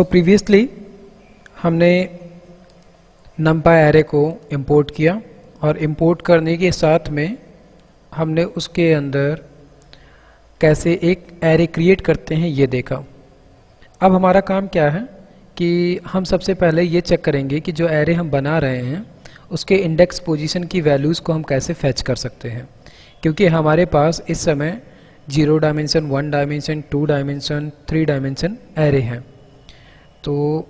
Previously हमने numpy array को import किया और इंपोर्ट करने के साथ में हमने उसके अंदर कैसे एक एरे क्रिएट करते हैं ये देखा। अब हमारा काम क्या है कि हम सबसे पहले ये चेक करेंगे कि जो एरे हम बना रहे हैं उसके इंडेक्स पोजीशन की वैल्यूज़ को हम कैसे फैच कर सकते हैं, क्योंकि हमारे पास इस समय 0 dimension, 1 dimension, 2 dimension, 3 dimension array हैं। तो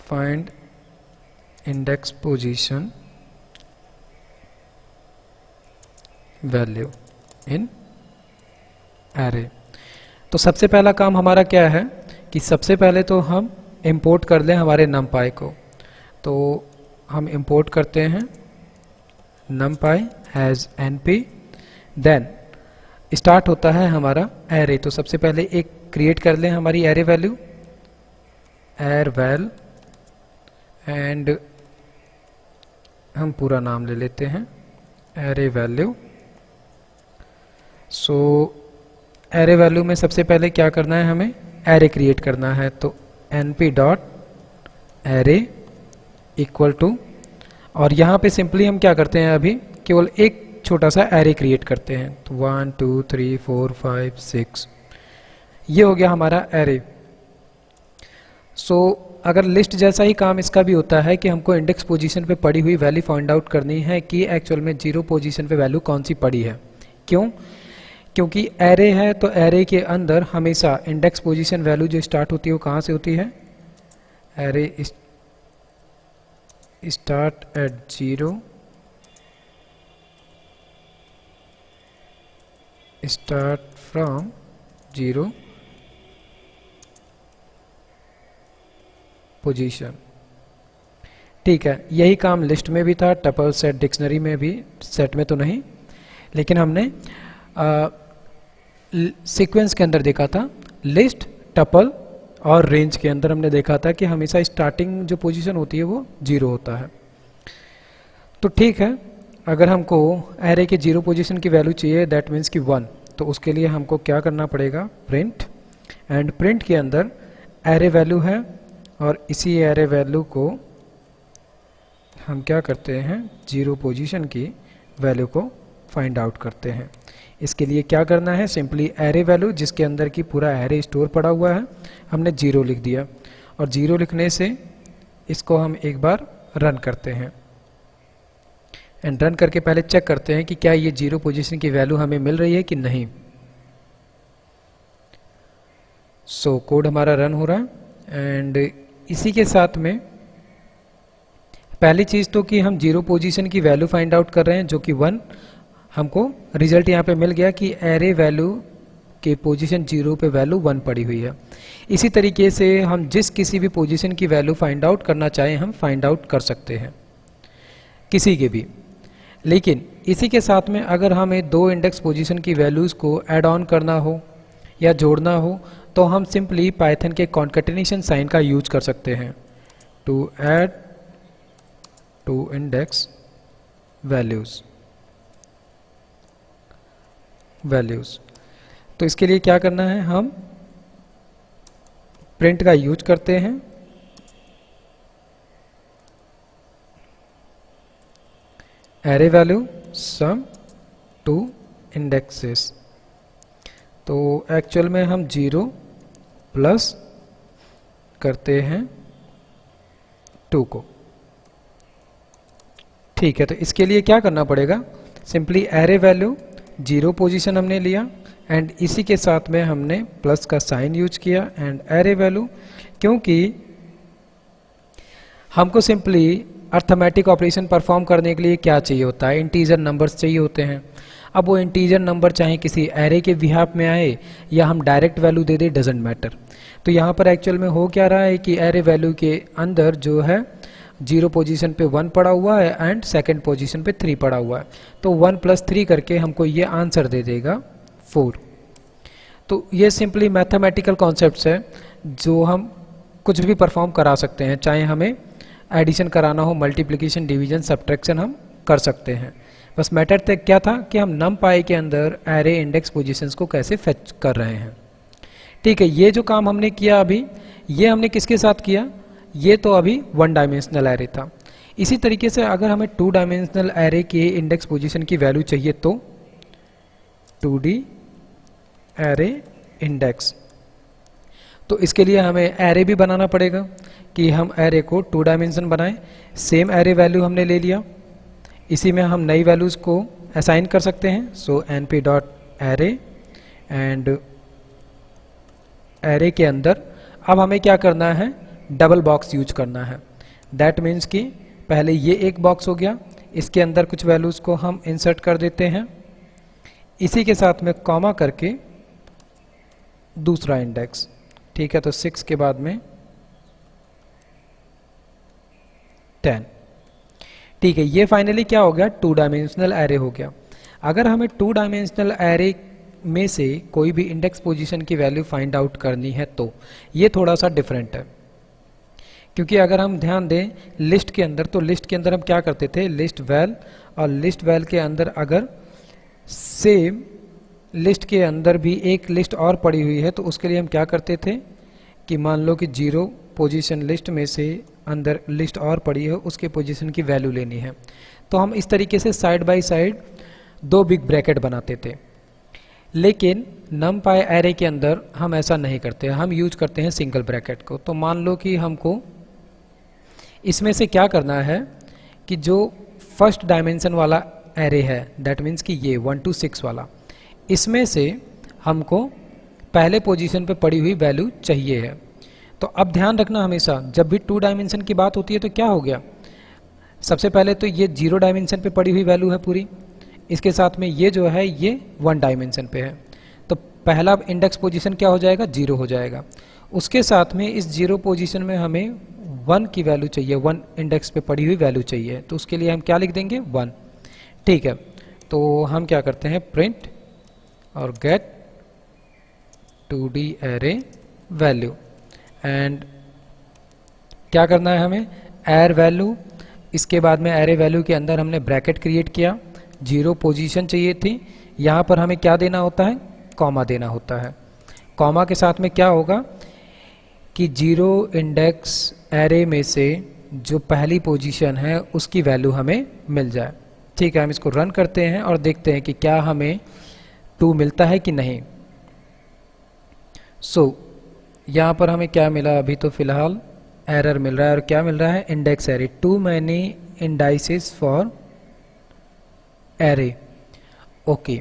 find index position value in array. तो सबसे पहला काम हमारा क्या है कि सबसे पहले तो हम इंपोर्ट कर लें हमारे numpy को। तो हम इंपोर्ट करते हैं numpy as np, then start होता है हमारा एरे। तो सबसे पहले एक क्रिएट कर लें हमारी एरे वैल्यू arval, एंड हम पूरा नाम ले लेते हैं एरे वैल्यू। सो एरे वैल्यू में सबसे पहले क्या करना है, हमें एरे क्रिएट करना है। तो np dot array equal to, और यहाँ पे सिंपली हम क्या करते हैं, अभी केवल एक छोटा सा एरे क्रिएट करते हैं। तो 1 2 3 4 5 6 ये हो गया हमारा एरे। सो अगर लिस्ट जैसा ही काम इसका भी होता है कि हमको इंडेक्स पोजीशन पे पड़ी हुई वैल्यू फाइंड आउट करनी है कि एक्चुअल में 0 पोजीशन पे वैल्यू कौन सी पड़ी है। क्यों? क्योंकि एरे है तो एरे के अंदर हमेशा इंडेक्स पोजीशन वैल्यू जो स्टार्ट होती है वो कहाँ से होती है, array start at 0, start from 0 position. ठीक है, यही काम लिस्ट में भी था, टपल सेट डिक्शनरी में भी, सेट में तो नहीं, लेकिन हमने सीक्वेंस के अंदर देखा था। लिस्ट, टपल और रेंज के अंदर हमने देखा था कि हमेशा स्टार्टिंग जो पोजीशन होती है वो 0 होता है। तो ठीक है, अगर हमको एरे के 0 पोजीशन की वैल्यू चाहिए, दैट मीन्स कि 1, तो उसके लिए हमको क्या करना पड़ेगा, प्रिंट, एंड प्रिंट के अंदर एरे वैल्यू है और इसी एरे वैल्यू को हम क्या करते हैं, 0 पोजीशन की वैल्यू को फाइंड आउट करते हैं। इसके लिए क्या करना है, सिंपली एरे वैल्यू जिसके अंदर की पूरा एरे स्टोर पड़ा हुआ है हमने 0 लिख दिया, और 0 लिखने से इसको हम एक बार रन करते हैं। एंड रन करके पहले चेक करते हैं कि क्या ये 0 पोजीशन की वैल्यू हमें मिल रही है कि नहीं। सो कोड हमारा रन हो रहा है। एंड इसी के साथ में पहली चीज़ तो कि हम 0 पोजीशन की वैल्यू फाइंड आउट कर रहे हैं जो कि 1, हमको रिजल्ट यहाँ पे मिल गया कि एरे वैल्यू के पोजीशन 0 पे वैल्यू 1 पड़ी हुई है। इसी तरीके से हम जिस किसी भी पोजीशन की वैल्यू फाइंड आउट करना चाहें हम फाइंड आउट कर सकते हैं, किसी के भी। लेकिन इसी के साथ में अगर हमें 2 इंडेक्स पोजीशन की वैल्यूज़ को ऐड ऑन करना हो या जोड़ना हो तो हम सिंपली पाइथन के कॉन्केटेनेशन साइन का यूज कर सकते हैं, टू ऐड 2 इंडेक्स वैल्यूज़। तो इसके लिए क्या करना है, हम प्रिंट का यूज करते हैं, एरे वैल्यू सम 2 इंडेक्सेस। तो एक्चुअल में हम 0 प्लस करते हैं 2 को। ठीक है, तो इसके लिए क्या करना पड़ेगा, सिंपली एरे वैल्यू 0 पोजीशन हमने लिया एंड इसी के साथ में हमने प्लस का साइन यूज किया एंड एरे वैल्यू, क्योंकि हमको सिंपली अर्थमेटिक ऑपरेशन परफॉर्म करने के लिए क्या चाहिए होता है, इंटीजर नंबर्स चाहिए होते हैं। अब वो इंटीजर नंबर चाहे किसी एरे के बिहाफ में आए या हम डायरेक्ट वैल्यू दे दें, डजेंट मैटर। तो यहाँ पर एक्चुअल में हो क्या रहा है कि एरे वैल्यू के अंदर जो है 0 पोजीशन पे 1 पड़ा हुआ है एंड सेकंड पोजीशन पे 3 पड़ा हुआ है। तो 1 + 3 करके हमको ये आंसर दे देगा 4। तो ये सिंपली मैथमेटिकल कॉन्सेप्ट्स है जो हम कुछ भी परफॉर्म करा सकते हैं, चाहे हमें एडिशन कराना हो, मल्टीप्लिकेशन, डिवीजन, सब्ट्रैक्शन हम कर सकते हैं। बस मैटर तक क्या था कि हम numpy के अंदर एरे इंडेक्स पोजीशंस को कैसे फेच कर रहे हैं। ठीक है, ये जो काम हमने किया अभी, ये हमने किसके साथ किया, ये तो अभी वन डायमेंशनल एरे था। इसी तरीके से अगर हमें टू डायमेंशनल एरे के इंडेक्स पोजीशन की वैल्यू चाहिए तो 2D एरे इंडेक्स, तो इसके लिए हमें एरे भी बनाना पड़ेगा कि हम एरे को 2 डायमेंशन बनाएं। सेम एरे वैल्यू हमने ले लिया, इसी में हम नई वैल्यूज़ को असाइन कर सकते हैं। सो np dot array and array के अंदर अब हमें क्या करना है, डबल बॉक्स यूज करना है। दैट मीन्स कि पहले ये एक बॉक्स हो गया, इसके अंदर कुछ वैल्यूज़ को हम इंसर्ट कर देते हैं, इसी के साथ में कॉमा करके दूसरा इंडेक्स, ठीक है। तो 6 के बाद में 10, ठीक है। ये फाइनली क्या हो गया, 2 डायमेंशनल एरे हो गया। अगर हमें 2 डायमेंशनल एरे में से कोई भी इंडेक्स पोजीशन की वैल्यू फाइंड आउट करनी है तो ये थोड़ा सा डिफरेंट है, क्योंकि अगर हम ध्यान दें लिस्ट के अंदर, तो लिस्ट के अंदर हम क्या करते थे, लिस्ट वैल, और लिस्ट वैल के अंदर अगर सेम लिस्ट के अंदर भी एक लिस्ट और पड़ी हुई है तो उसके लिए हम क्या करते थे कि मान लो कि 0 पोजीशन लिस्ट में से अंदर लिस्ट और पड़ी है, उसके पोजीशन की वैल्यू लेनी है, तो हम इस तरीके से side by side 2 big bracket बनाते थे। लेकिन numpy एरे के अंदर हम ऐसा नहीं करते, हम यूज करते हैं सिंगल ब्रैकेट को। तो मान लो कि हमको इसमें से क्या करना है कि जो फर्स्ट डायमेंशन वाला एरे है, दैट मीन्स कि ये 1 to 6 वाला, इसमें से हमको पहले पोजीशन पे पड़ी हुई वैल्यू चाहिए है। तो अब ध्यान रखना हमेशा जब भी 2 डायमेंशन की बात होती है तो क्या हो गया, सबसे पहले तो ये 0 डायमेंशन पे पड़ी हुई वैल्यू है पूरी, इसके साथ में ये जो है ये 1 डायमेंशन पे है, तो पहला इंडेक्स पोजीशन क्या हो जाएगा, 0 हो जाएगा। उसके साथ में इस 0 पोजीशन में हमें 1 की वैल्यू चाहिए, 1 इंडेक्स पे पड़ी हुई वैल्यू चाहिए, तो उसके लिए हम क्या लिख देंगे, 1, ठीक है। तो हम क्या करते हैं, प्रिंट और gate 2D array value, and क्या करना है हमें, एर वैल्यू, इसके बाद में एरे वैल्यू के अंदर हमने ब्रैकेट क्रिएट किया, 0 पोजीशन चाहिए थी, यहाँ पर हमें क्या देना होता है, कॉमा देना होता है। कॉमा के साथ में क्या होगा कि 0 इंडेक्स एरे में से जो पहली पोजीशन है उसकी वैल्यू हमें मिल जाए, ठीक है। हम इसको रन करते हैं और देखते हैं कि क्या हमें 2 मिलता है कि नहीं। यहाँ पर हमें क्या मिला, अभी तो फिलहाल एरर मिल रहा है, और क्या मिल रहा है, index array, too many indices for array, okay,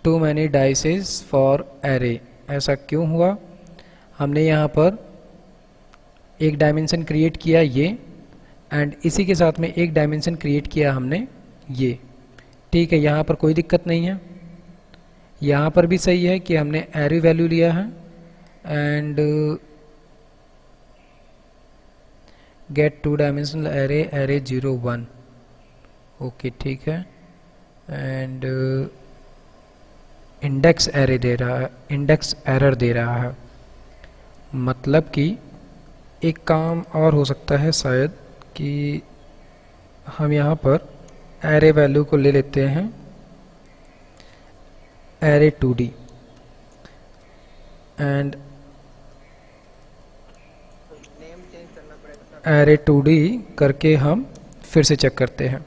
too many dices for array. ऐसा क्यों हुआ, हमने यहाँ पर एक डायमेंशन क्रिएट किया ये, एंड इसी के साथ में एक डायमेंशन क्रिएट किया हमने ये, ठीक है। यहाँ पर कोई दिक्कत नहीं है, यहाँ पर भी सही है कि हमने एरे वैल्यू लिया है and get 2 dimensional array, array 0 1, okay, ठीक है। एंड इंडेक्स एरे दे रहा है, इंडेक्स एरर दे रहा है, मतलब कि एक काम और हो सकता है शायद कि हम यहाँ पर एरे वैल्यू को ले लेते हैं array 2D and array 2D करके हम फिर से चेक करते हैं,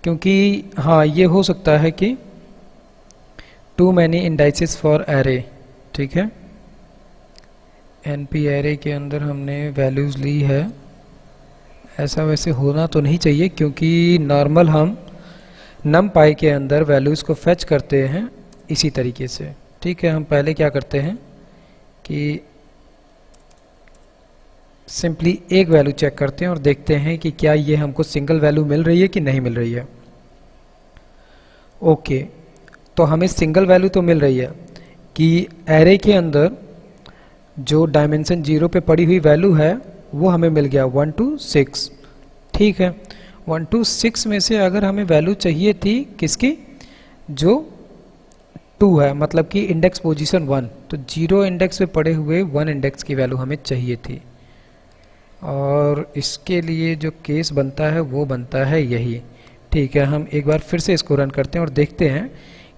क्योंकि हाँ ये हो सकता है कि too many indices for array, ठीक है। NP एरे के अंदर हमने वैल्यूज़ ली है, ऐसा वैसे होना तो नहीं चाहिए, क्योंकि नॉर्मल हम numpy के अंदर वैल्यूज़ को फेच करते हैं इसी तरीके से, ठीक है। हम पहले क्या करते हैं कि सिंपली एक वैल्यू चेक करते हैं और देखते हैं कि क्या ये हमको सिंगल वैल्यू मिल रही है कि नहीं मिल रही है। ओके, तो हमें सिंगल वैल्यू तो मिल रही है कि एरे के अंदर जो डायमेंशन 0 पे पड़ी हुई वैल्यू है वो हमें मिल गया 1 to 6, ठीक है। 1 to 6 में से अगर हमें वैल्यू चाहिए थी किसकी, जो 2 है, मतलब कि इंडेक्स पोजीशन 1, तो 0 इंडेक्स पे पड़े हुए 1 इंडेक्स की वैल्यू हमें चाहिए थी, और इसके लिए जो केस बनता है वो बनता है यही, ठीक है। हम एक बार फिर से इसको रन करते हैं और देखते हैं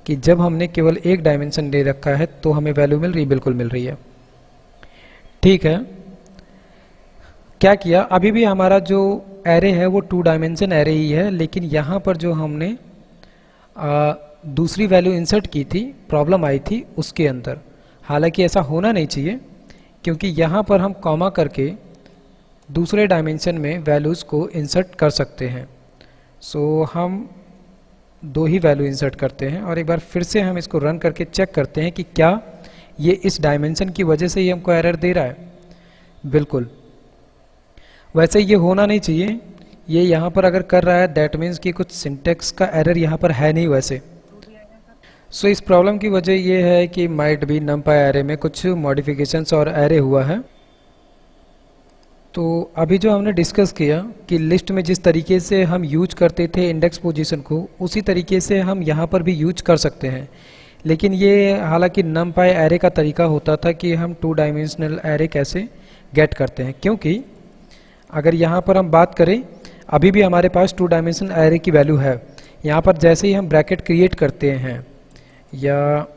कि जब हमने केवल एक डायमेंशन दे रखा है तो हमें वैल्यू मिल रही, बिल्कुल मिल रही है। ठीक है, क्या किया, अभी भी हमारा जो एरे है वो 2 डायमेंशन एरे ही है, लेकिन यहाँ पर जो हमने दूसरी वैल्यू इंसर्ट की थी, प्रॉब्लम आई थी उसके अंदर। हालांकि ऐसा होना नहीं चाहिए, क्योंकि यहाँ पर हम कॉमा करके दूसरे डायमेंशन में वैल्यूज़ को इंसर्ट कर सकते हैं। सो हम 2 ही वैल्यू इंसर्ट करते हैं और एक बार फिर से हम इसको रन करके चेक करते हैं कि क्या ये इस डायमेंशन की वजह से ही हमको एरर दे रहा है। बिल्कुल, वैसे ये होना नहीं चाहिए, ये यहाँ पर अगर कर रहा है दैट मीन्स कि कुछ सिंटेक्स का एरर यहाँ पर है नहीं वैसे। सो इस प्रॉब्लम की वजह ये है कि माइट बी नमपाई एरे में कुछ मॉडिफिकेशंस और एरे हुआ है। तो अभी जो हमने डिस्कस किया कि लिस्ट में जिस तरीके से हम यूज करते थे इंडेक्स पोजीशन को, उसी तरीके से हम यहाँ पर भी यूज कर सकते हैं। लेकिन ये हालांकि नमपाई एरे का तरीका होता था कि हम 2 डायमेंशनल एरे कैसे गेट करते हैं, क्योंकि अगर यहाँ पर हम बात करें, अभी भी हमारे पास 2 डायमेंशनल एरे की वैल्यू है। यहाँ पर जैसे ही हम ब्रैकेट क्रिएट करते हैं या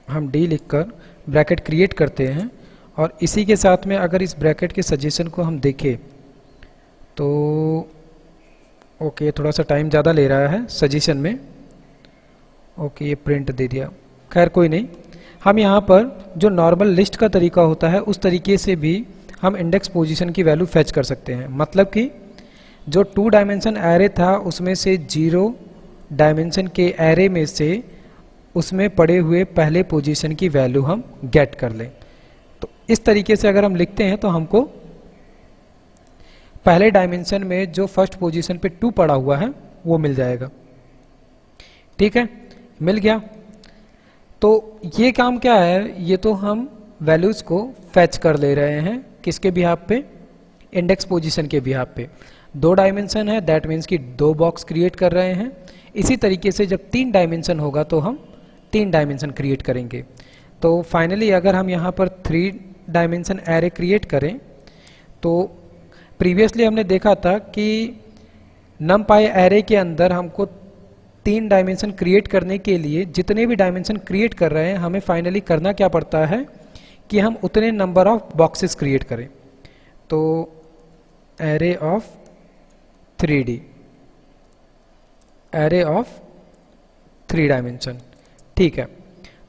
हम डी लिखकर ब्रैकेट क्रिएट करते हैं और इसी के साथ में अगर इस ब्रैकेट के सजेशन को हम देखें तो ओके, थोड़ा सा टाइम ज़्यादा ले रहा है सजेशन में। ओके, ये प्रिंट दे दिया, खैर कोई नहीं। हम यहाँ पर जो नॉर्मल लिस्ट का तरीका होता है उस तरीके से भी हम इंडेक्स पोजीशन की वैल्यू फेच कर सकते हैं। मतलब कि जो 2 डायमेंशन एरे था उसमें से 0 डायमेंशन के एरे में से उसमें पड़े हुए पहले पोजीशन की वैल्यू हम गेट कर लें। तो इस तरीके से अगर हम लिखते हैं तो हमको पहले डायमेंशन में जो फर्स्ट पोजीशन पे 2 पड़ा हुआ है वो मिल जाएगा। ठीक है, मिल गया। तो ये काम क्या है, ये तो हम वैल्यूज को फैच कर ले रहे हैं, किसके बिहाफ पे, इंडेक्स पोजीशन के बिहाफ पे। 2 डायमेंशन है, दैट मीन्स कि 2 बॉक्स क्रिएट कर रहे हैं। इसी तरीके से जब 3 डायमेंशन होगा तो हम 3 डायमेंशन क्रिएट करेंगे। तो फाइनली अगर हम यहाँ पर 3 डायमेंशन एरे क्रिएट करें तो प्रीवियसली हमने देखा था कि नमपाई एरे के अंदर हमको 3 डायमेंशन क्रिएट करने के लिए जितने भी डायमेंशन क्रिएट कर रहे हैं हमें फाइनली करना क्या पड़ता है कि हम उतने नंबर ऑफ बॉक्सेस क्रिएट करें। तो array of 3D, array of 3 dimension. ठीक है,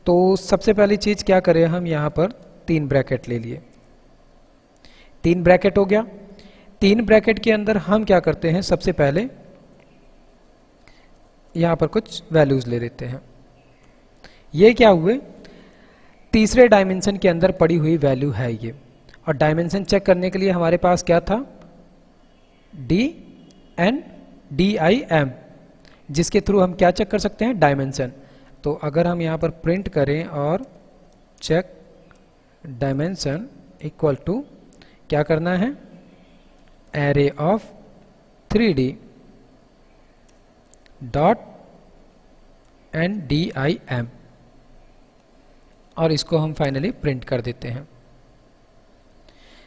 तो सबसे पहली चीज क्या करें, हम यहाँ पर 3 ब्रैकेट ले लिए। 3 ब्रैकेट हो गया। 3 ब्रैकेट के अंदर हम क्या करते हैं, सबसे पहले यहाँ पर कुछ वैल्यूज ले लेते हैं। ये क्या हुए, तीसरे डायमेंशन के अंदर पड़ी हुई वैल्यू है ये। और डायमेंशन चेक करने के लिए हमारे पास क्या था, DNDIM, जिसके थ्रू हम क्या चेक कर सकते हैं, डायमेंशन। तो अगर हम यहाँ पर प्रिंट करें और चेक डायमेंशन इक्वल टू क्या करना है, array of 3D dot NDIM, और इसको हम फाइनली प्रिंट कर देते हैं।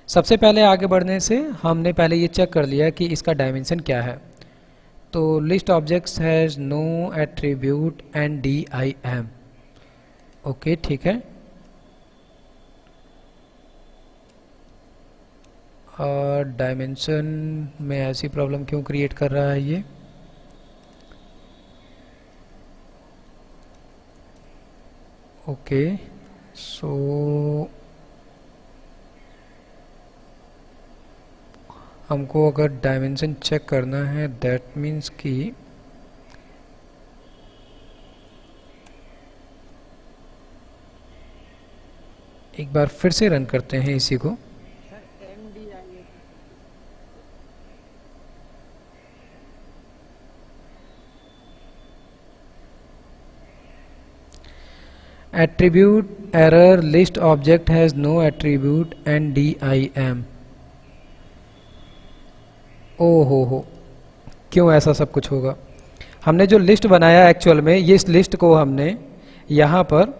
सबसे पहले आगे बढ़ने से हमने पहले ये चेक कर लिया कि इसका डायमेंशन क्या है। तो list objects has no attribute NDIM। Okay, ठीक है। और डायमेंशन में ऐसी प्रॉब्लम क्यों क्रिएट कर रहा है ये, ओके। सो हमको अगर डायमेंशन चेक करना है दैट मीन्स कि एक बार फिर से रन करते हैं इसी को। Attribute error, list object has no attribute NDIM। ओ हो, क्यों ऐसा सब कुछ होगा। हमने जो लिस्ट बनाया एक्चुअल में, ये इस लिस्ट को हमने यहाँ पर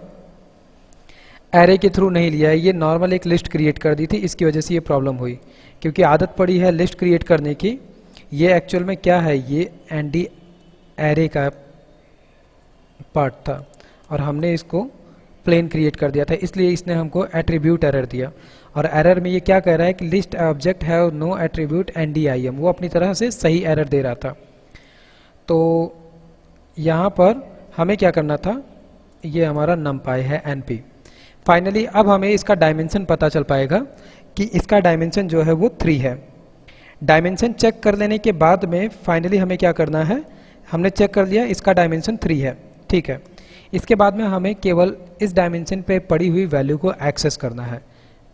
एरे के थ्रू नहीं लिया है, ये नॉर्मल एक लिस्ट क्रिएट कर दी थी, इसकी वजह से ये प्रॉब्लम हुई। क्योंकि आदत पड़ी है लिस्ट क्रिएट करने की, ये एक्चुअल में क्या है, ये ND एरे का पार्ट था। और हमने इसको प्लेन क्रिएट कर दिया था, इसलिए इसने हमको एट्रीब्यूट एरर दिया। और एरर में ये क्या कह रहा है कि list object have no attribute NDIM, वो अपनी तरह से सही एरर दे रहा था। तो यहाँ पर हमें क्या करना था, ये हमारा numpy है NP। फाइनली अब हमें इसका डायमेंशन पता चल पाएगा कि इसका डायमेंशन जो है वो 3 है। डायमेंशन चेक कर लेने के बाद में फाइनली हमें क्या करना है, हमने चेक कर लिया इसका डायमेंशन 3 है, ठीक है। इसके बाद में हमें केवल इस डायमेंशन पे पड़ी हुई वैल्यू को एक्सेस करना है।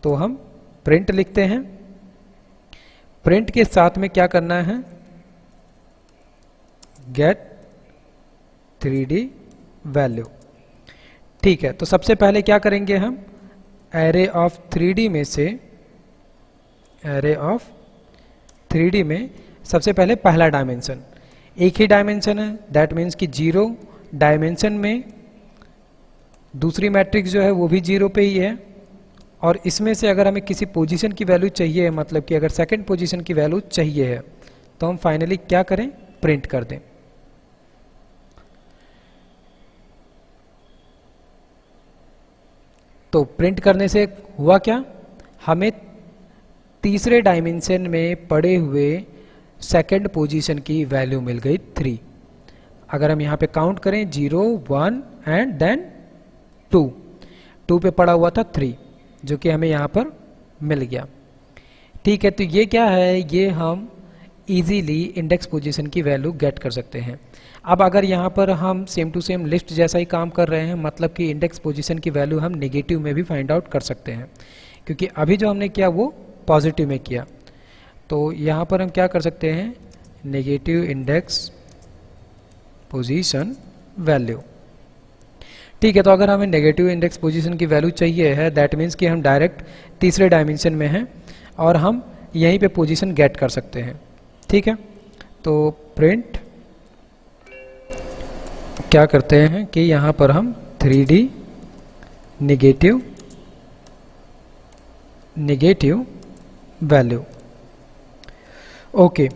तो हम प्रिंट लिखते हैं, प्रिंट के साथ में क्या करना है, गेट 3D वैल्यू, ठीक है। तो सबसे पहले क्या करेंगे हम, एरे ऑफ 3D में से, एरे ऑफ 3D में सबसे पहले पहला डायमेंशन, एक ही डायमेंशन है, दैट मीन्स कि 0 डायमेंशन में दूसरी मैट्रिक्स जो है वो भी 0 पे ही है। और इसमें से अगर हमें किसी पोजीशन की वैल्यू चाहिए, मतलब कि अगर सेकंड पोजीशन की वैल्यू चाहिए है, तो हम फाइनली क्या करें, प्रिंट कर दें। तो प्रिंट करने से हुआ क्या, हमें तीसरे डायमेंशन में पड़े हुए सेकंड पोजीशन की वैल्यू मिल गई 3। अगर हम यहाँ पे काउंट करें 0, 1 एंड देन 2 पे पड़ा हुआ था 3, जो कि हमें यहाँ पर मिल गया, ठीक है। तो ये क्या है, ये हम इजीली इंडेक्स पोजीशन की वैल्यू गेट कर सकते हैं। अब अगर यहाँ पर हम सेम टू सेम लिस्ट जैसा ही काम कर रहे हैं, मतलब कि इंडेक्स पोजीशन की वैल्यू हम नेगेटिव में भी फाइंड आउट कर सकते हैं, क्योंकि अभी जो हमने किया वो पॉजिटिव में किया। तो यहाँ पर हम क्या कर सकते हैं, नेगेटिव इंडेक्स पोजीशन वैल्यू, ठीक है। तो अगर हमें नेगेटिव इंडेक्स पोजीशन की वैल्यू चाहिए है, दैट मीन्स कि हम डायरेक्ट तीसरे डायमेंशन में हैं और हम यहीं पे पोजीशन गेट कर सकते हैं, ठीक है। तो प्रिंट क्या करते हैं कि यहाँ पर हम 3D नेगेटिव वैल्यू, ओके।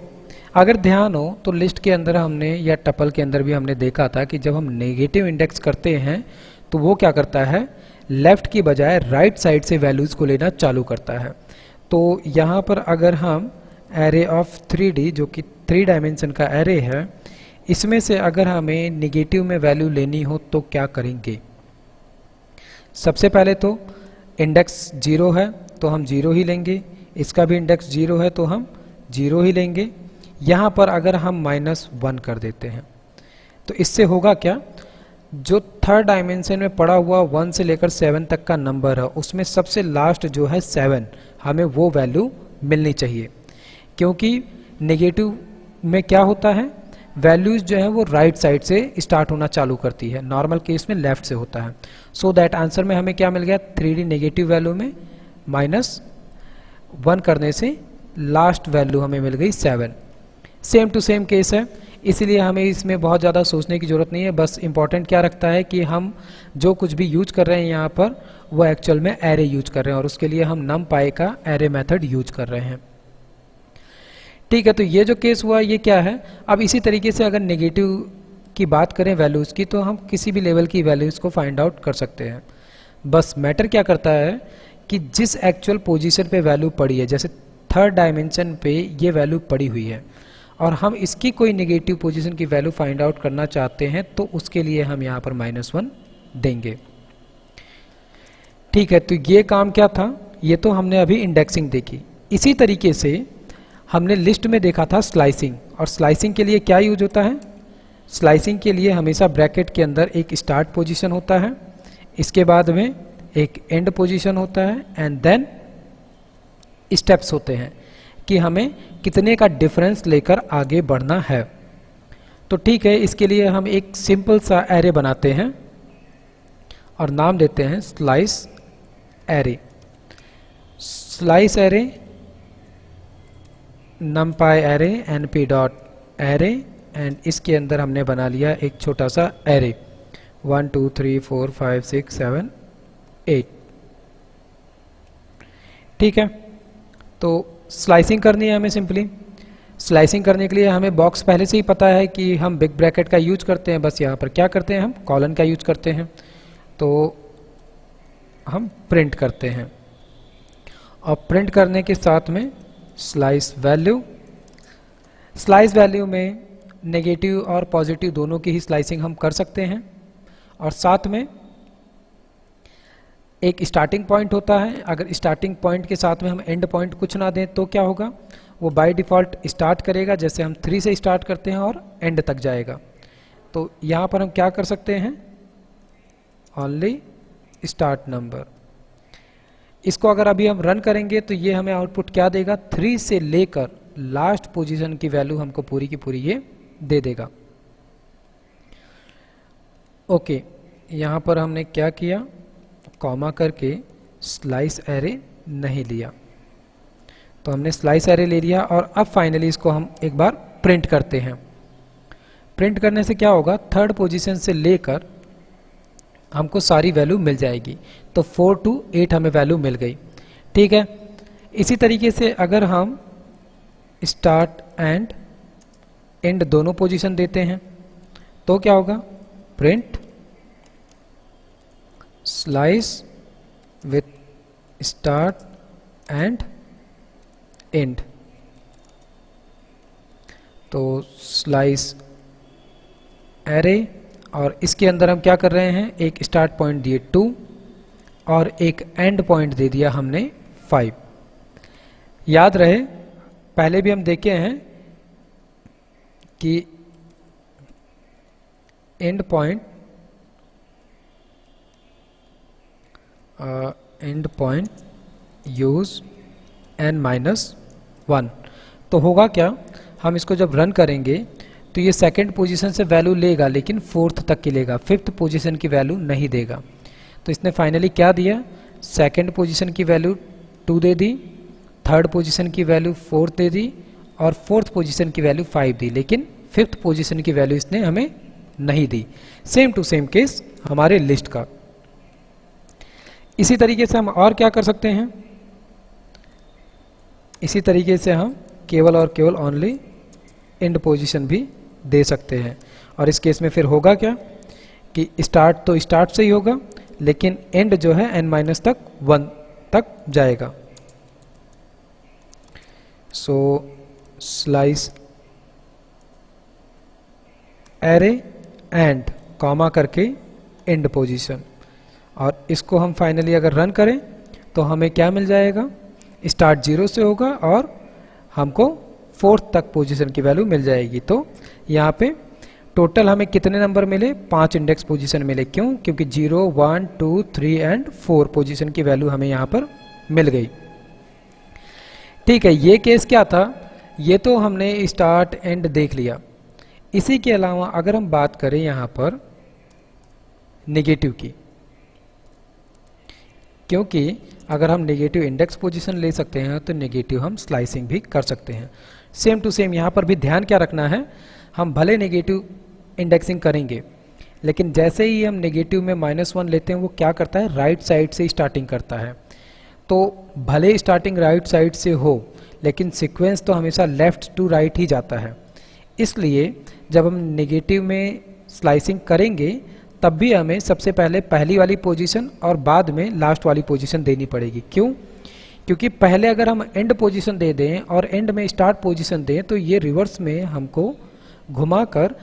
अगर ध्यान हो तो लिस्ट के अंदर हमने या टपल के अंदर भी हमने देखा था कि जब हम नेगेटिव इंडेक्स करते हैं तो वो क्या करता है, लेफ्ट की बजाय राइट साइड से वैल्यूज़ को लेना चालू करता है। तो यहाँ पर अगर हम एरे ऑफ 3D, जो कि 3 डायमेंशन का एरे है, इसमें से अगर हमें नेगेटिव में वैल्यू लेनी हो तो क्या करेंगे, सबसे पहले तो इंडेक्स 0 है तो हम 0 ही लेंगे, इसका भी इंडेक्स 0 है तो हम 0 ही लेंगे। यहाँ पर अगर हम -1 कर देते हैं तो इससे होगा क्या, जो थर्ड डायमेंशन में पड़ा हुआ 1 से लेकर 7 तक का नंबर है, उसमें सबसे लास्ट जो है 7, हमें वो वैल्यू मिलनी चाहिए। क्योंकि नेगेटिव में क्या होता है, वैल्यूज़ जो है वो राइट साइड से स्टार्ट होना चालू करती है, नॉर्मल केस में लेफ्ट से होता है। सो दैट आंसर में हमें क्या मिल गया, 3D नेगेटिव वैल्यू में -1 करने से लास्ट वैल्यू हमें मिल गई 7। सेम टू सेम केस है, इसलिए हमें इसमें बहुत ज़्यादा सोचने की ज़रूरत नहीं है। बस इंपॉर्टेंट क्या रखता है कि हम जो कुछ भी यूज कर रहे हैं यहाँ पर, वो एक्चुअल में एरे यूज कर रहे हैं और उसके लिए हम numpy का एरे मेथड यूज कर रहे हैं, ठीक है। तो ये जो केस हुआ ये क्या है। अब इसी तरीके से अगर नेगेटिव की बात करें वैल्यूज़ की, तो हम किसी भी लेवल की वैल्यूज़ को फाइंड आउट कर सकते हैं। बस मैटर क्या करता है कि जिस एक्चुअल पोजीशन पे वैल्यू पड़ी है, जैसे थर्ड डायमेंशन पे ये वैल्यू पड़ी हुई है और हम इसकी कोई नेगेटिव पोजीशन की वैल्यू फाइंड आउट करना चाहते हैं, तो उसके लिए हम यहाँ पर -1 देंगे, ठीक है। तो ये काम क्या था, ये तो हमने अभी इंडेक्सिंग देखी। इसी तरीके से हमने लिस्ट में देखा था स्लाइसिंग, और स्लाइसिंग के लिए क्या यूज होता है, स्लाइसिंग के लिए हमेशा ब्रैकेट के अंदर एक स्टार्ट पोजीशन होता है, इसके बाद में एक एंड पोजीशन होता है एंड देन स्टेप्स होते हैं कि हमें कितने का डिफरेंस लेकर आगे बढ़ना है। तो ठीक है, इसके लिए हम एक सिंपल सा एरे बनाते हैं और नाम देते हैं slice array. Slice array numpy array np.array and इसके अंदर हमने बना लिया एक छोटा सा एरे 1 2 3 4 5 6 7 8, ठीक है। तो स्लाइसिंग करनी है हमें। सिंपली स्लाइसिंग करने के लिए हमें बॉक्स पहले से ही पता है कि हम बिग ब्रैकेट का यूज करते हैं, बस यहाँ पर क्या करते हैं, हम कॉलन का यूज करते हैं। तो हम प्रिंट करते हैं और प्रिंट करने के साथ में स्लाइस वैल्यू में नेगेटिव और पॉजिटिव दोनों की ही स्लाइसिंग हम कर सकते हैं। और साथ में एक स्टार्टिंग पॉइंट होता है, अगर स्टार्टिंग पॉइंट के साथ में हम एंड पॉइंट कुछ ना दें तो क्या होगा, वो बाय डिफ़ॉल्ट स्टार्ट करेगा, जैसे हम 3 से स्टार्ट करते हैं और एंड तक जाएगा। तो यहाँ पर हम क्या कर सकते हैं, ओनली स्टार्ट नंबर। इसको अगर अभी हम रन करेंगे तो ये हमें आउटपुट क्या देगा, 3 से लेकर लास्ट पोजीशन की वैल्यू हमको पूरी की पूरी ये दे देगा। ओके, यहाँ पर हमने क्या किया, कॉमा करके स्लाइस एरे नहीं लिया, तो हमने स्लाइस एरे ले लिया। और अब फाइनली इसको हम एक बार प्रिंट करते हैं। प्रिंट करने से क्या होगा, 3rd पोजीशन से लेकर हमको सारी वैल्यू मिल जाएगी। तो 4 to 8 हमें वैल्यू मिल गई। ठीक है, इसी तरीके से अगर हम स्टार्ट एंड एंड दोनों पोजीशन देते हैं तो क्या होगा, print slice with start and and. तो स्लाइस एरे, और इसके अंदर हम क्या कर रहे हैं, एक स्टार्ट पॉइंट दिए 2 और एक एंड पॉइंट दे दिया हमने 5। याद रहे पहले भी हम देखे हैं कि एंड पॉइंट यूज n-1। तो होगा क्या, हम इसको जब रन करेंगे तो ये 2nd पोजीशन से वैल्यू लेगा लेकिन 4th तक की लेगा, 5th पोजीशन की वैल्यू नहीं देगा। तो इसने फाइनली क्या दिया, 2nd पोजीशन की वैल्यू 2 दे दी, 3rd पोजीशन की वैल्यू 4 दे दी और 4th पोजीशन की वैल्यू 5 दी, लेकिन 5th पोजीशन की वैल्यू इसने हमें नहीं दी। सेम टू सेम केस हमारे लिस्ट का। इसी तरीके से हम और क्या कर सकते हैं, इसी तरीके से हम केवल और केवल ओनली एंड पोजीशन भी दे सकते हैं। और इस केस में फिर होगा क्या कि स्टार्ट तो स्टार्ट से ही होगा लेकिन एंड जो है n-1 तक जाएगा। सो स्लाइस एरे एंड कॉमा करके एंड पोजीशन, और इसको हम फाइनली अगर रन करें तो हमें क्या मिल जाएगा, स्टार्ट 0 से होगा और हमको 4th तक पोजीशन की वैल्यू मिल जाएगी। तो यहाँ पे टोटल हमें कितने नंबर मिले, 5 इंडेक्स पोजीशन मिले। क्यों, क्योंकि 0, 1, 2, 3 एंड 4 पोजीशन की वैल्यू हमें यहाँ पर मिल गई। ठीक है, ये केस क्या था, ये तो हमने स्टार्ट एंड देख लिया। इसी के अलावा अगर हम बात करें यहाँ पर नेगेटिव की, क्योंकि अगर हम नेगेटिव इंडेक्स पोजीशन ले सकते हैं तो नेगेटिव हम स्लाइसिंग भी कर सकते हैं। सेम टू सेम यहाँ पर भी ध्यान क्या रखना है, हम भले नेगेटिव इंडेक्सिंग करेंगे लेकिन जैसे ही हम नेगेटिव में -1 लेते हैं वो क्या करता है, राइट साइड से स्टार्टिंग करता है। तो भले स्टार्टिंग राइट साइड से हो लेकिन सीक्वेंस तो हमेशा लेफ्ट टू राइट ही जाता है। इसलिए जब हम नेगेटिव में स्लाइसिंग करेंगे तब भी हमें सबसे पहले पहली वाली पोजीशन और बाद में लास्ट वाली पोजीशन देनी पड़ेगी। क्यों, क्योंकि पहले अगर हम एंड पोजीशन दे दें और एंड में स्टार्ट पोजीशन दें तो ये रिवर्स में हमको घुमाकर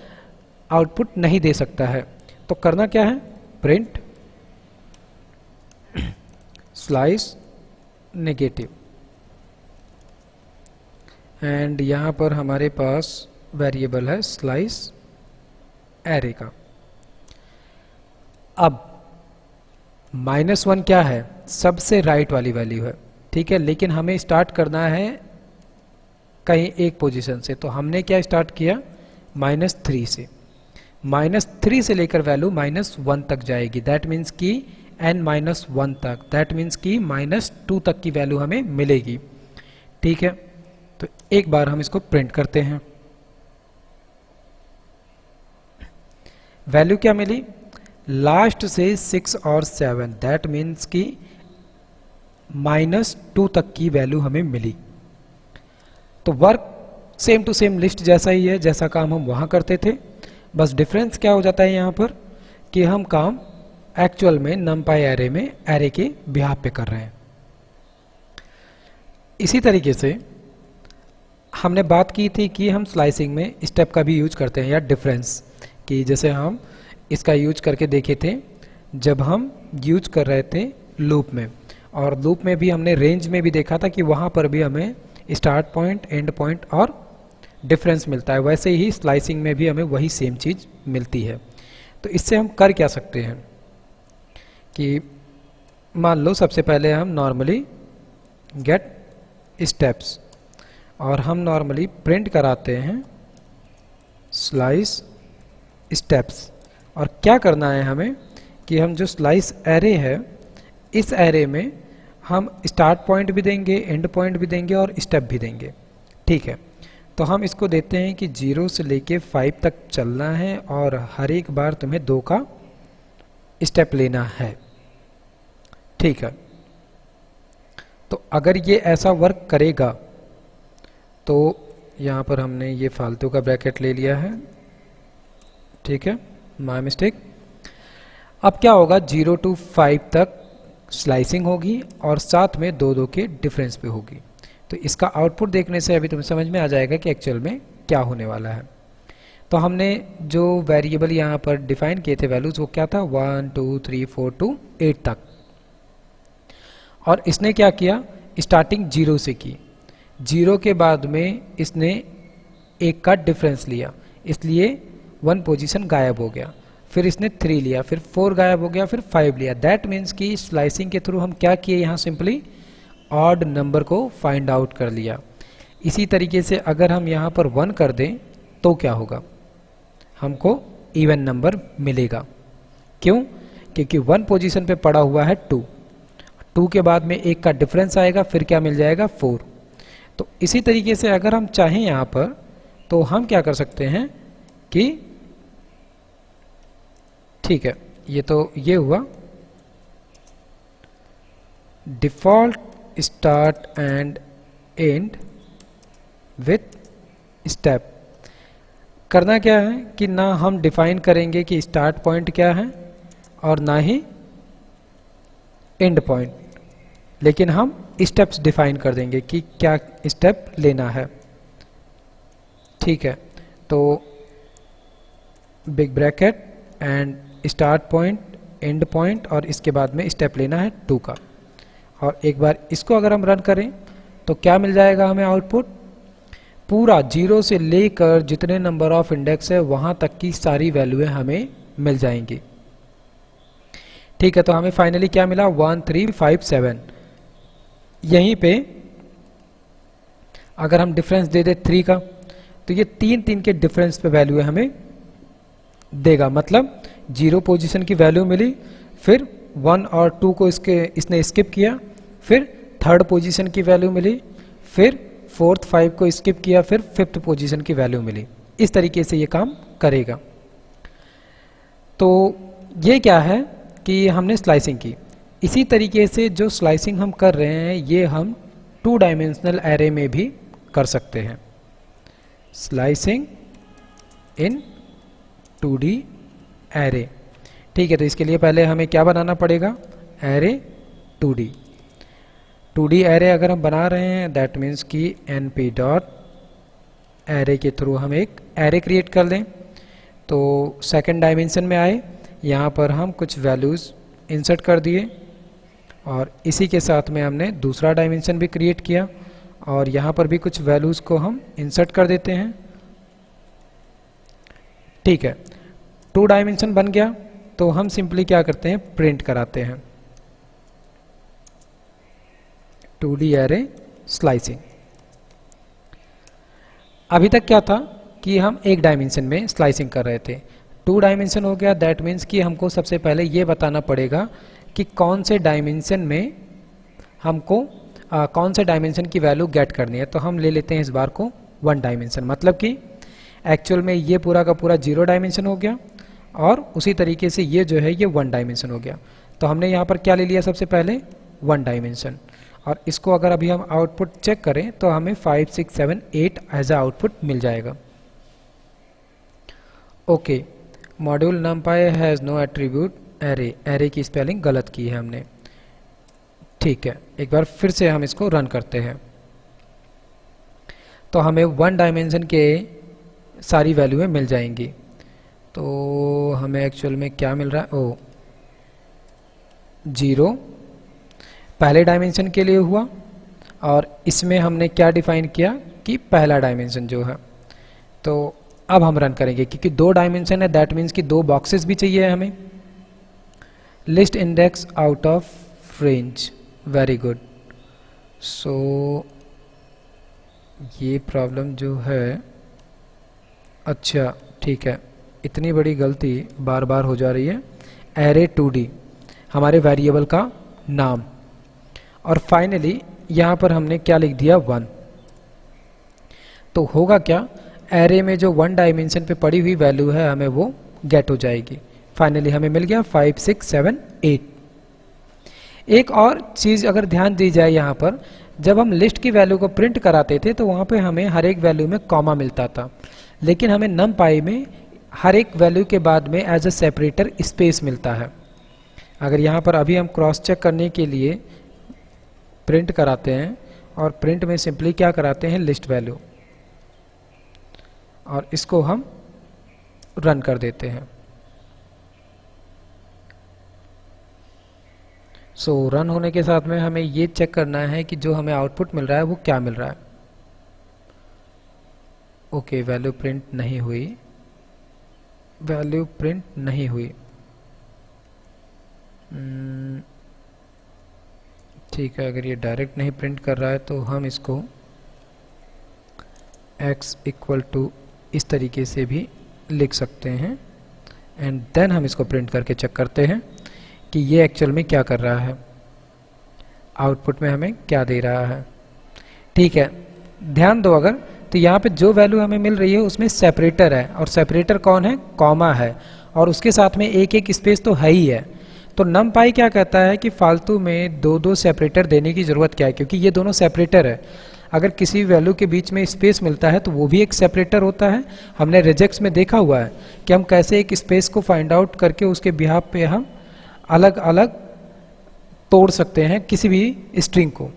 आउटपुट नहीं दे सकता है। तो करना क्या है, प्रिंट स्लाइस नेगेटिव, एंड यहाँ पर हमारे पास वेरिएबल है स्लाइस एरे का। अब -1 क्या है, सबसे राइट वाली वैल्यू है, ठीक है, लेकिन हमें स्टार्ट करना है कहीं एक पोजीशन से। तो हमने क्या स्टार्ट किया, -3 से। -3 से लेकर वैल्यू -1 तक जाएगी, दैट मीन्स कि n-1 तक, दैट मीन्स कि -2 तक की वैल्यू हमें मिलेगी। ठीक है, तो एक बार हम इसको प्रिंट करते हैं। वैल्यू क्या मिली, लास्ट से 6 और 7, दैट मीन्स कि -2 तक की वैल्यू हमें मिली। तो work same to same list जैसा ही है, जैसा काम हम वहाँ करते थे, बस डिफरेंस क्या हो जाता है यहाँ पर कि हम काम एक्चुअल में numpy एरे में एरे के बिहाफ पे कर रहे हैं। इसी तरीके से हमने बात की थी कि हम स्लाइसिंग में स्टेप का भी यूज करते हैं या डिफरेंस, कि जैसे हम इसका यूज करके देखे थे जब हम यूज कर रहे थे लूप में, और लूप में भी हमने रेंज में भी देखा था कि वहाँ पर भी हमें स्टार्ट पॉइंट, एंड पॉइंट और डिफरेंस मिलता है। वैसे ही स्लाइसिंग में भी हमें वही सेम चीज़ मिलती है। तो इससे हम कर क्या सकते हैं कि मान लो सबसे पहले हम नॉर्मली गेट स्टेप्स, और हम नॉर्मली प्रिंट कराते हैं स्लाइस स्टेप्स। और क्या करना है हमें कि हम जो स्लाइस एरे है, इस एरे में हम स्टार्ट पॉइंट भी देंगे, एंड पॉइंट भी देंगे और स्टेप भी देंगे। ठीक है, तो हम इसको देते हैं कि 0 से लेके 5 तक चलना है और हर एक बार तुम्हें 2 का स्टेप लेना है। ठीक है, तो अगर ये ऐसा वर्क करेगा तो यहाँ पर हमने ये फालतू का ब्रैकेट ले लिया है। ठीक है, माय मिस्टेक। अब क्या होगा, 0 to 5 तक स्लाइसिंग होगी और साथ में 2-2 के डिफरेंस पे होगी। तो इसका आउटपुट देखने से अभी तुम्हें समझ में आ जाएगा कि एक्चुअल में क्या होने वाला है। तो हमने जो वेरिएबल यहाँ पर डिफाइन किए थे वैल्यूज, वो क्या था, 1 2 3 4 to 8 तक। और इसने क्या किया, स्टार्टिंग 0 से की, 0 के बाद में इसने 1 का डिफरेंस लिया, इसलिए 1 पोजीशन गायब हो गया। फिर इसने 3 लिया, फिर 4 गायब हो गया, फिर 5 लिया। दैट मीन्स कि स्लाइसिंग के थ्रू हम क्या किए, यहाँ सिंपली ऑड नंबर को फाइंड आउट कर लिया। इसी तरीके से अगर हम यहाँ पर 1 कर दें तो क्या होगा, हमको इवन नंबर मिलेगा। क्यों, क्योंकि 1 पोजीशन पे पड़ा हुआ है 2, 2 के बाद में 1 का डिफरेंस आएगा, फिर क्या मिल जाएगा, 4। तो इसी तरीके से अगर हम चाहें यहाँ पर तो हम क्या कर सकते हैं कि ठीक है, ये तो ये हुआ default start and and with step. करना क्या है कि ना हम डिफाइन करेंगे कि स्टार्ट पॉइंट क्या है और ना ही एंड पॉइंट, लेकिन हम स्टेप्स डिफाइन कर देंगे कि क्या स्टेप लेना है। ठीक है, तो big bracket and start point, and point और इसके बाद में स्टेप लेना है 2 का। और एक बार इसको अगर हम रन करें तो क्या मिल जाएगा हमें आउटपुट, पूरा 0 से लेकर जितने नंबर ऑफ इंडेक्स है वहां तक की सारी वैल्यूएं हमें मिल जाएंगी। ठीक है, तो हमें फाइनली क्या मिला, 1 3 5 7। यहीं पे अगर हम डिफरेंस दे दे 3 का तो ये 3 के डिफरेंस पे वैल्यू हमें देगा। मतलब 0 पोजीशन की वैल्यू मिली, फिर 1 और 2 को इसने स्किप किया, फिर 3rd पोजीशन की वैल्यू मिली, फिर 4th 5 को स्किप किया, फिर 5th पोजीशन की वैल्यू मिली। इस तरीके से ये काम करेगा। तो ये क्या है कि हमने स्लाइसिंग की। इसी तरीके से जो स्लाइसिंग हम कर रहे हैं ये हम 2 डायमेंशनल एरे में भी कर सकते हैं। स्लाइसिंग इन 2D एरे। ठीक है, तो इसके लिए पहले हमें क्या बनाना पड़ेगा, एरे 2D एरे अगर हम बना रहे हैं दैट मीन्स कि np डॉट एरे के थ्रू हम एक एरे क्रिएट कर लें। तो सेकंड डायमेंशन में आए, यहाँ पर हम कुछ वैल्यूज़ इंसर्ट कर दिए और इसी के साथ में हमने दूसरा डायमेंशन भी क्रिएट किया और यहाँ पर भी कुछ वैल्यूज़ को हम इंसर्ट कर देते हैं। ठीक है, 2 डायमेंशन बन गया। तो हम सिंपली क्या करते हैं, प्रिंट कराते हैं 2D एरे स्लाइसिंग। अभी तक क्या था कि हम 1 डायमेंशन में स्लाइसिंग कर रहे थे, 2 डायमेंशन हो गया। दैट मीन्स कि हमको सबसे पहले ये बताना पड़ेगा कि कौन से डायमेंशन में हमको कौन से डायमेंशन की वैल्यू गेट करनी है। तो हम ले लेते हैं इस बार को 1 डायमेंशन, मतलब कि एक्चुअल में ये पूरा का पूरा 0 डायमेंशन हो गया और उसी तरीके से ये जो है ये 1 डायमेंशन हो गया। तो हमने यहाँ पर क्या ले लिया, सबसे पहले 1 डायमेंशन। और इसको अगर अभी हम आउटपुट चेक करें तो हमें 5 6 7 8 एज आउटपुट मिल जाएगा। Okay, module numpy has no attribute array, array की स्पेलिंग गलत की है हमने। ठीक है, एक बार फिर से हम इसको रन करते हैं तो हमें 1 डायमेंशन के सारी वैल्यूएं मिल जाएंगी। तो हमें एक्चुअल में क्या मिल रहा है, ओ 0 पहले डायमेंशन के लिए हुआ, और इसमें हमने क्या डिफाइन किया कि पहला डायमेंशन जो है। तो अब हम रन करेंगे क्योंकि 2 डायमेंशन है, दैट मीन्स कि 2 बॉक्सेस भी चाहिए हमें। List index out of range, very good. So ये प्रॉब्लम जो है, अच्छा ठीक है, इतनी बड़ी गलती बार बार हो जा रही है। एरे 2D हमारे वेरिएबल का नाम, और फाइनली यहाँ पर हमने क्या लिख दिया 1। तो होगा क्या, एरे में जो 1 डायमेंशन पे पड़ी हुई वैल्यू है हमें वो गेट हो जाएगी। फाइनली हमें मिल गया 5 6 7 8। एक और चीज़ अगर ध्यान दी जाए, यहाँ पर जब हम लिस्ट की वैल्यू को प्रिंट कराते थे तो वहाँ पे हमें हर एक वैल्यू में कॉमा मिलता था, लेकिन हमें numpy में हर एक वैल्यू के बाद में एज अ सेपरेटर स्पेस मिलता है। अगर यहाँ पर अभी हम क्रॉस चेक करने के लिए प्रिंट कराते हैं, और प्रिंट में सिंपली क्या कराते हैं, लिस्ट वैल्यू, और इसको हम रन कर देते हैं। सो रन होने के साथ में हमें ये चेक करना है कि जो हमें आउटपुट मिल रहा है वो क्या मिल रहा है। ओके, वैल्यू प्रिंट नहीं हुई, वैल्यू प्रिंट नहीं हुई। ठीक है, अगर ये डायरेक्ट नहीं प्रिंट कर रहा है तो हम इसको x इक्वल टू इस तरीके से भी लिख सकते हैं, एंड देन हम इसको प्रिंट करके चेक करते हैं कि ये एक्चुअल में क्या कर रहा है, आउटपुट में हमें क्या दे रहा है। ठीक है, ध्यान दो, अगर तो यहाँ पे जो वैल्यू हमें मिल रही है उसमें सेपरेटर है, और सेपरेटर कौन है, कॉमा है, और उसके साथ में एक एक स्पेस तो है ही है। तो numpy क्या कहता है कि फालतू में 2 सेपरेटर देने की ज़रूरत क्या है, क्योंकि ये दोनों सेपरेटर है। अगर किसी वैल्यू के बीच में स्पेस मिलता है तो वो भी एक सेपरेटर होता है। हमने रिजेक्ट्स में देखा हुआ है कि हम कैसे एक स्पेस को फाइंड आउट करके उसके बिहाफ पे हम अलग अलग तोड़ सकते हैं किसी भी स्ट्रिंग को।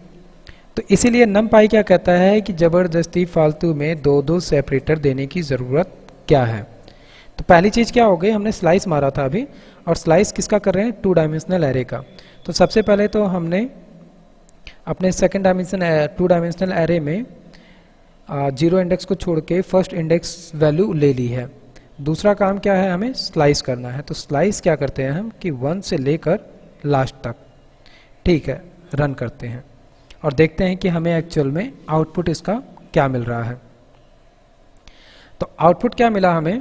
तो इसीलिए numpy क्या कहता है कि ज़बरदस्ती फालतू में 2 सेपरेटर देने की ज़रूरत क्या है। तो पहली चीज़ क्या हो गई, हमने स्लाइस मारा था अभी, और स्लाइस किसका कर रहे हैं, 2 डायमेंशनल एरे का। तो सबसे पहले तो हमने अपने 2 डायमेंशनल एरे में 0 इंडेक्स को छोड़ के फर्स्ट इंडेक्स वैल्यू ले ली है। दूसरा काम क्या है, हमें स्लाइस करना है। तो स्लाइस क्या करते हैं हम कि 1 से लेकर लास्ट तक। ठीक है, रन करते हैं और देखते हैं कि हमें एक्चुअल में आउटपुट इसका क्या मिल रहा है। तो आउटपुट क्या मिला हमें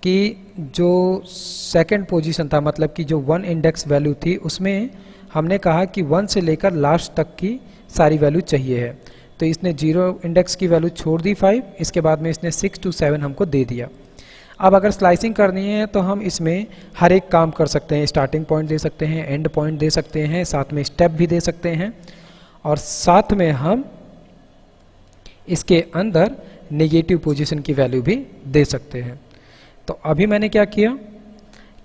कि जो सेकंड पोजीशन था, मतलब कि जो 1 इंडेक्स वैल्यू थी, उसमें हमने कहा कि 1 से लेकर लास्ट तक की सारी वैल्यू चाहिए है। तो इसने 0 इंडेक्स की वैल्यू छोड़ दी 5, इसके बाद में इसने 6 to 7 हमको दे दिया। अब अगर स्लाइसिंग करनी है तो हम इसमें हर एक काम कर सकते हैं, स्टार्टिंग पॉइंट दे सकते हैं, एंड पॉइंट दे सकते हैं, साथ में स्टेप भी दे सकते हैं, और साथ में हम इसके अंदर नेगेटिव पोजीशन की वैल्यू भी दे सकते हैं। तो अभी मैंने क्या किया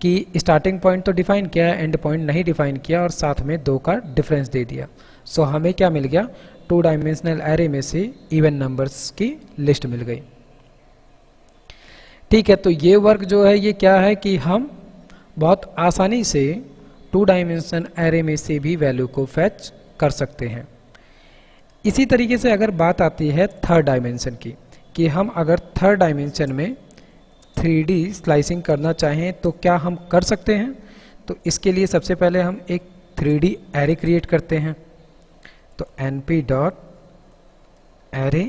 कि स्टार्टिंग पॉइंट तो डिफाइन किया है, एंड पॉइंट नहीं डिफाइन किया, और साथ में 2 का डिफरेंस दे दिया। सो हमें क्या मिल गया, 2 डायमेंशनल एरे में से इवन नंबर्स की लिस्ट मिल गई। ठीक है, तो ये वर्क जो है ये क्या है कि हम बहुत आसानी से 2 डायमेंशन एरे में से भी वैल्यू को फैच कर सकते हैं। इसी तरीके से अगर बात आती है थर्ड डायमेंशन की, कि हम अगर थर्ड डायमेंशन में 3D स्लाइसिंग करना चाहें तो क्या हम कर सकते हैं। तो इसके लिए सबसे पहले हम एक 3D एरे क्रिएट करते हैं। तो np डॉट एरे,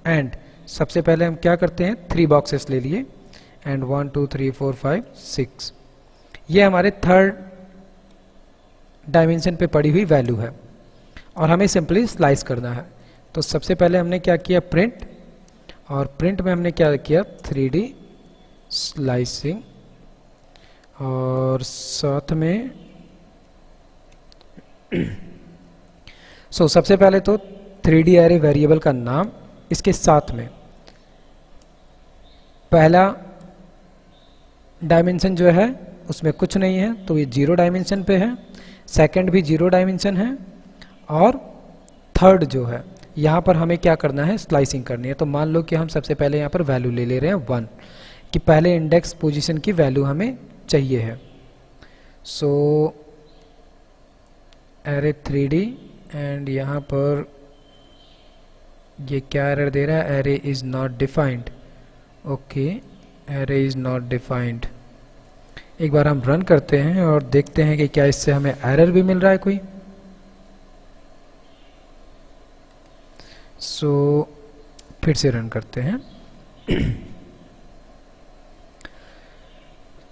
एंड सबसे पहले हम क्या करते हैं, 3 बॉक्सेस ले लिए, एंड 1 2 3 4 5 6, ये हमारे थर्ड डायमेंशन पे पड़ी हुई वैल्यू है, और हमें सिंपली स्लाइस करना है। तो सबसे पहले हमने क्या किया, प्रिंट, और प्रिंट में हमने क्या किया, 3D स्लाइसिंग, और साथ में सबसे पहले तो 3D एरे वेरिएबल का नाम, इसके साथ में पहला डायमेंशन जो है उसमें कुछ नहीं है तो ये 0 डायमेंशन पे है, सेकंड भी 0 डायमेंशन है, और थर्ड जो है यहाँ पर हमें क्या करना है, स्लाइसिंग करनी है। तो मान लो कि हम सबसे पहले यहाँ पर वैल्यू ले रहे हैं 1, कि पहले इंडेक्स पोजीशन की वैल्यू हमें चाहिए है। सो एरे 3D एंड यहाँ पर ये क्या एरर दे रहा है, array is not defined. Okay, array is not defined. एक बार हम रन करते हैं और देखते हैं कि क्या इससे हमें एरर भी मिल रहा है कोई। सो फिर से रन करते हैं।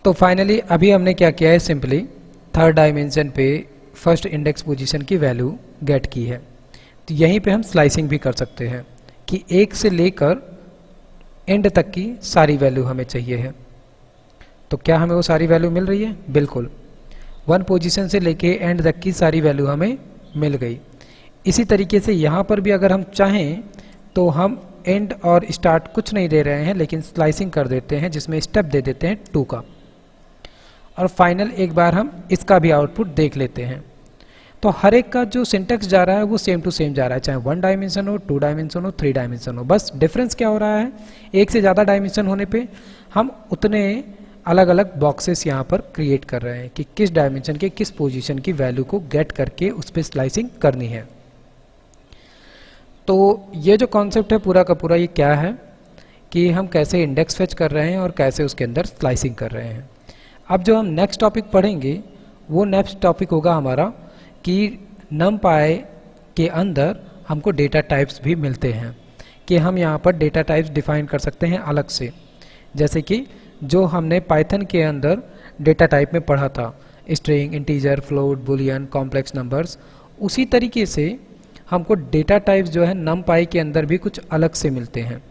तो फाइनली अभी हमने क्या किया है, सिंपली थर्ड डायमेंशन पे फर्स्ट इंडेक्स पोजीशन की वैल्यू गेट की है। तो यहीं पे हम स्लाइसिंग भी कर सकते हैं कि 1 से लेकर एंड तक की सारी वैल्यू हमें चाहिए है। तो क्या हमें वो सारी वैल्यू मिल रही है? बिल्कुल, 1 पोजीशन से लेके एंड तक की सारी वैल्यू हमें मिल गई। इसी तरीके से यहाँ पर भी अगर हम चाहें तो हम एंड और स्टार्ट कुछ नहीं दे रहे हैं, लेकिन स्लाइसिंग कर देते हैं जिसमें स्टेप दे देते हैं 2 का, और फाइनल एक बार हम इसका भी आउटपुट देख लेते हैं। तो हर एक का जो सिंटेक्स जा रहा है वो सेम टू सेम जा रहा है, चाहे 1 डायमेंशन हो, 2 डायमेंशन हो, 3 डायमेंशन हो। बस डिफरेंस क्या हो रहा है, एक से ज़्यादा डायमेंशन होने पे हम उतने अलग अलग बॉक्सेस यहाँ पर क्रिएट कर रहे हैं कि किस डायमेंशन के किस पोजीशन की वैल्यू को गेट करके उस पर स्लाइसिंग करनी है। तो ये जो कॉन्सेप्ट है पूरा का पूरा, ये क्या है कि हम कैसे इंडेक्स फेच कर रहे हैं और कैसे उसके अंदर स्लाइसिंग कर रहे हैं। अब जो हम नेक्स्ट टॉपिक पढ़ेंगे वो नेक्स्ट टॉपिक होगा हमारा कि NumPy के अंदर हमको डेटा टाइप्स भी मिलते हैं, कि हम यहाँ पर डेटा टाइप्स डिफाइन कर सकते हैं अलग से, जैसे कि जो हमने पाइथन के अंदर डेटा टाइप में पढ़ा था, string, integer, float, Boolean, complex numbers. उसी तरीके से हमको डेटा टाइप्स जो है NumPy के अंदर भी कुछ अलग से मिलते हैं।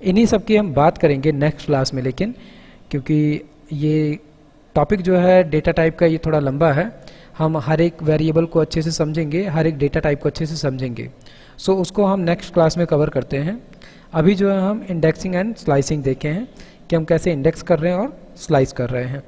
इन्हीं सब की हम बात करेंगे नेक्स्ट क्लास में, लेकिन क्योंकि ये टॉपिक जो है डेटा टाइप का ये थोड़ा लंबा है, हम हर एक वेरिएबल को अच्छे से समझेंगे, हर एक डेटा टाइप को अच्छे से समझेंगे। सो उसको हम नेक्स्ट क्लास में कवर करते हैं। अभी जो है हम इंडेक्सिंग एंड स्लाइसिंग देखे हैं कि हम कैसे इंडेक्स कर रहे हैं और स्लाइस कर रहे हैं।